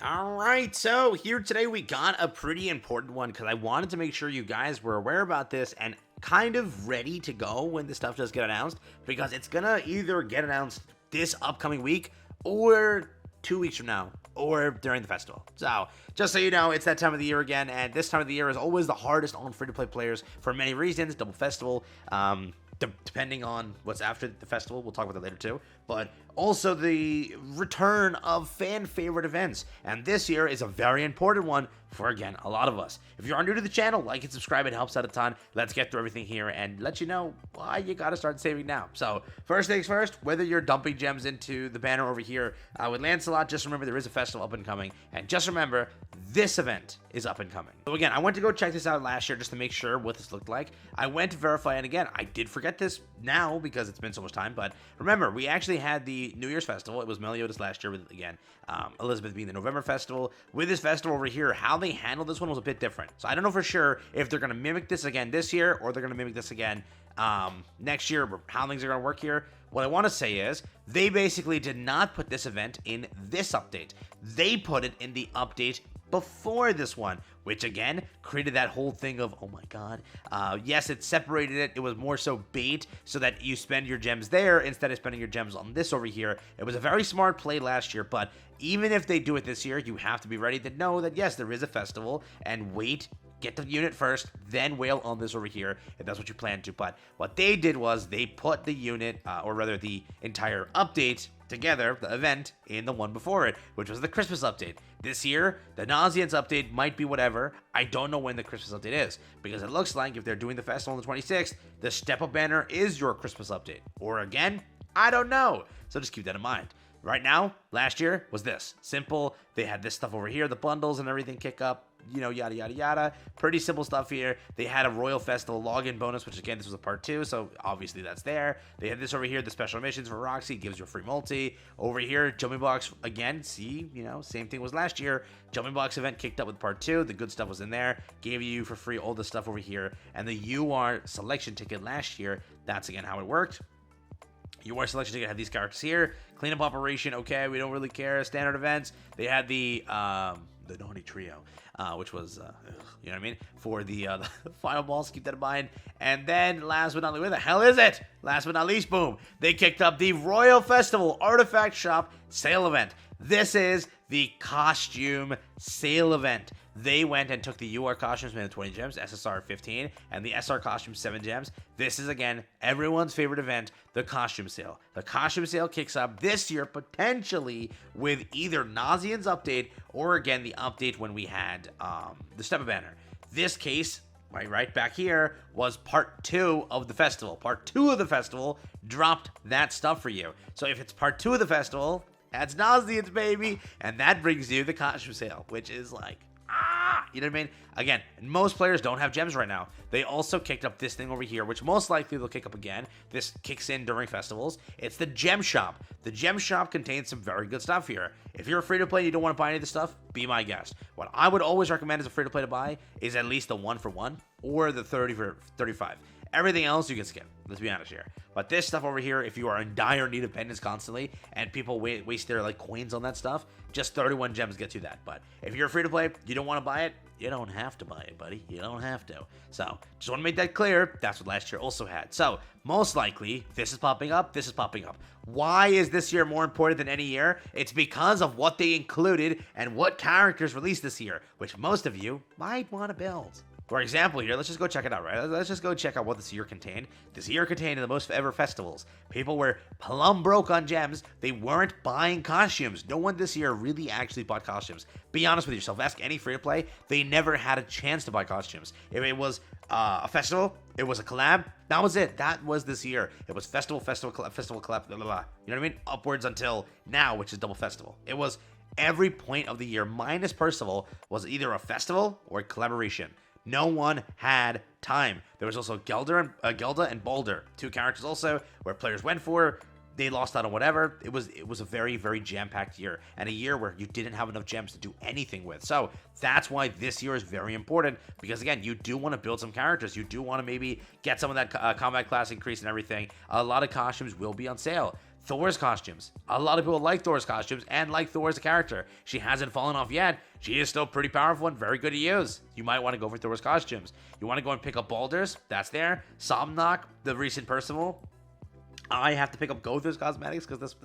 All right, so here today we got a pretty important one because I wanted to make sure you guys were aware about this and kind of ready to go when this stuff does get announced, because it's gonna either get announced this upcoming week or 2 weeks from now or during the festival. So just so you know, it's that time of the year again, and this time of the year is always the hardest on free-to-play players for many reasons. Double festival, depending on what's after the festival, we'll talk about that later too, but also the return of fan favorite events, and this year is a very important one for, again, a lot of us. If you are new to the channel, like and subscribe, it helps out a ton. Let's get through everything here and let you know why you gotta start saving now. So first things first, whether you're dumping gems into the banner over here with Lancelot, just remember there is a festival up and coming, and just remember this event is up and coming. So again, I went to go check this out last year just to make sure what this looked like. I went to verify, and again, I did forget this now because it's been so much time, but remember, we actually had the New Year's festival. It was Meliodas last year with, again, Elizabeth being the November festival. With this festival over here, how they handled this one was a bit different. So I don't know for sure if they're going to mimic this again this year or they're going to mimic this again next year, or how things are going to work here. What I want to say is they basically did not put this event in this update. They put it in the update before this one, which again created that whole thing of, oh my god, yes, it separated it. It was more so bait so that you spend your gems there instead of spending your gems on this over here. It was a very smart play last year, but even if they do it this year, you have to be ready to know that yes, there is a festival, and wait, get the unit first, then wail on this over here if that's what you plan to. But what they did was they put the unit, or rather the entire update together, the event, in the one before it, which was the Christmas update. This year, the Nauseans update might be whatever. I don't know when the Christmas update is, because it looks like if they're doing the festival on the 26th, the Step Up banner is your Christmas update. Or again, I don't know. So just keep that in mind. Right now, last year was this. Simple. They had this stuff over here, the bundles and everything kick up, you know, yada, yada, yada. Pretty simple stuff here. They had a Royal Festival login bonus, which again, this was a part 2, so obviously that's there. They had this over here, the special missions for Roxy, gives you a free multi. Over here, Jumping Box, again, see, you know, same thing was last year. Jumping Box event kicked up with part 2. The good stuff was in there. Gave you for free all the stuff over here. And the UR selection ticket last year, that's again how it worked. UR selection ticket had these characters here. Cleanup operation, okay, we don't really care. Standard events, they had the Naughty Trio, which was, you know what I mean, for the final boss, keep that in mind. And then, last but not least, where the hell is it? Last but not least, boom, they kicked up the Royal Festival Artifact Shop sale event. This is the costume sale event. They went and took the UR costumes, made 20 gems, SSR 15, and the SR costumes 7 gems. This is, again, everyone's favorite event, the costume sale. The costume sale kicks up this year, potentially, with either Nausean's update or, again, the update when we had the Step banner. This case, right back here, was part 2 of the festival. Part 2 of the festival dropped that stuff for you. So if it's part 2 of the festival, that's Nausean's, baby, and that brings you the costume sale, which is like, you know what I mean? Again, most players don't have gems right now. They also kicked up this thing over here, which most likely they'll kick up again. This kicks in during festivals. It's the gem shop. The gem shop contains some very good stuff here. If you're free to play and you don't want to buy any of this stuff, be my guest. What I would always recommend as a free to play to buy is at least the 1-for-1 or the 30 for 35. Everything else you can skip, let's be honest here. But this stuff over here, if you are in dire need of pendants constantly and people waste their like coins on that stuff, just 31 gems gets you that. But if you're free to play, you don't want to buy it, you don't have to buy it, buddy. You don't have to. So just want to make that clear. That's what last year also had. So most likely, this is popping up, this is popping up. Why is this year more important than any year? It's because of what they included and what characters released this year, which most of you might want to build. For example here, let's just go check it out, right? Let's just go check out what this year contained. This year contained the most ever festivals. People were plumb broke on gems. They weren't buying costumes. No one this year really actually bought costumes. Be honest with yourself. Ask any free-to-play. They never had a chance to buy costumes. If it was a festival, it was a collab, that was it. That was this year. It was festival, collab, blah, blah, blah. You know what I mean? Upwards until now, which is double festival. It was every point of the year, minus Percival, was either a festival or a collaboration. No one had time. There was also Gelda and Balder, 2 characters also where players went for. They lost out on whatever. It was a very, very jam-packed year, and a year where you didn't have enough gems to do anything with. So that's why this year is very important, because again, you do want to build some characters. You do want to maybe get some of that combat class increase and everything. A lot of costumes will be on sale. Thor's costumes. A lot of people like Thor's costumes and like Thor as a character. She hasn't fallen off yet. She is still pretty powerful and very good to use. You might want to go for Thor's costumes. You want to go and pick up Baldur's? That's there. Somnok, the recent Percival. I have to pick up Gothar's cosmetics because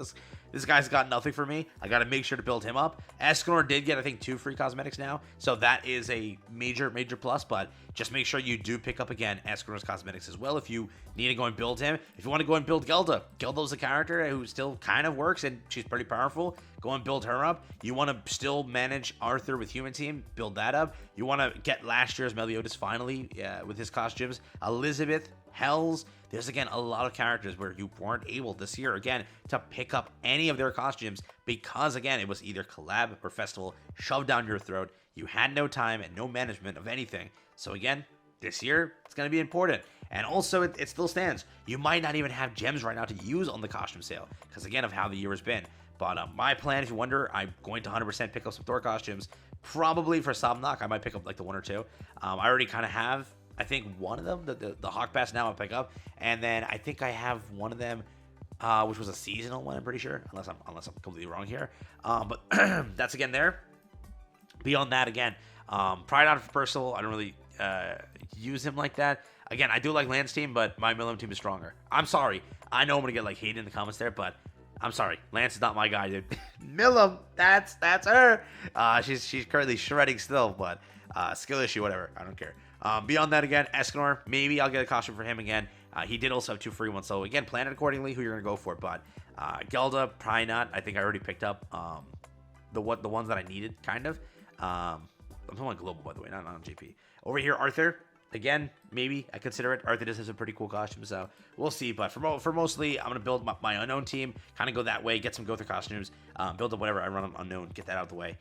this guy's got nothing for me. I got to make sure to build him up. Escanor did get, I think, 2 free cosmetics now, so that is a major plus, but just make sure you do pick up, again, Escanor's cosmetics as well if you need to go and build him. If you want to go and build Gelda, Gelda's a character who still kind of works, and she's pretty powerful. Go and build her up. You want to still manage Arthur with Human Team, build that up. You want to get last year's Meliodas finally with his costumes. Elizabeth, Hells. There's, again, a lot of characters where you weren't able this year, again, to pick up any of their costumes because, again, it was either collab or festival shoved down your throat. You had no time and no management of anything. So, again, this year, it's going to be important. And also, it still stands. You might not even have gems right now to use on the costume sale because, again, of how the year has been. But my plan, if you wonder, I'm going to 100% pick up some Thor costumes. Probably for Somnok, I might pick up like the 1 or 2. I already kind of have, I think, one of them, the Hawk Pass now I'll pick up. And then I think I have one of them, which was a seasonal one, I'm pretty sure. Unless I'm completely wrong here. But that's, again, there. Beyond that, again, Pride out for Percival. I don't really use him like that. Again, I do like Lance team, but my Millennium team is stronger. I'm sorry. I know I'm going to get like hate in the comments there, but I'm sorry. Lance is not my guy, dude. Millum, that's her. She's currently shredding still, but skill issue, whatever. I don't care. Beyond that, again, Escanor, maybe I'll get a costume for him again. He did also have 2 free ones, so again, plan it accordingly who you're going to go for. But Gelda, probably not. I think I already picked up the ones that I needed, kind of. I'm talking about global, by the way, not on JP. Over here, Arthur. Again, maybe I consider it. Arthur does have some pretty cool costumes, so we'll see. But for mostly, I'm going to build my unknown team, kind of go that way, get some Gotha costumes, build up whatever I run on unknown, get that out of the way.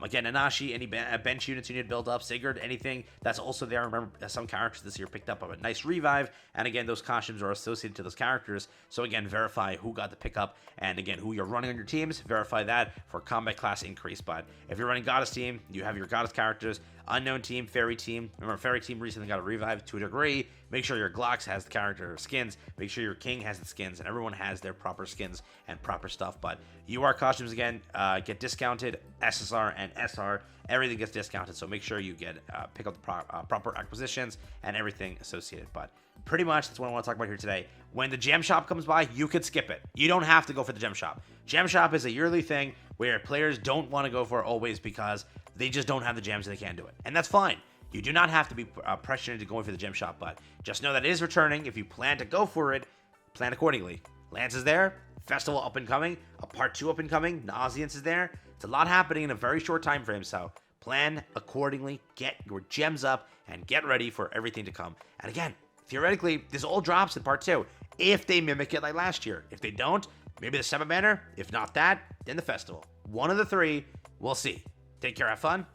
Again, Nanashi, any bench units you need to build up, Sigurd, anything that's also there. Remember, some characters this year picked up a nice revive, and again, those costumes are associated to those characters. So again, verify who got the pickup, and again, who you're running on your teams, verify that for combat class increase. But if you're running Goddess team, you have your Goddess characters. Unknown team, Fairy team. Remember, Fairy team recently got a revive to a degree. Make sure your Glocks has the character skins. Make sure your King has the skins, and everyone has their proper skins and proper stuff. But UR costumes, again, get discounted. SSR and SR, everything gets discounted. So make sure you get pick up the proper acquisitions and everything associated. But pretty much that's what I want to talk about here today. When the gem shop comes by, you could skip it. You don't have to go for the gem shop. Gem shop is a yearly thing where players don't want to go for it always because they just don't have the gems and they can't do it. And that's fine. You do not have to be pressured into going for the gem shop, but just know that it is returning. If you plan to go for it, plan accordingly. Lance is there. Festival up and coming. A part 2 up and coming. Nauseance is there. It's a lot happening in a very short time frame, so plan accordingly. Get your gems up and get ready for everything to come. And again, theoretically, this all drops in part 2 if they mimic it like last year. If they don't, maybe the 7 banner. If not that, then the festival. One of the 3. We'll see. Take care, have fun,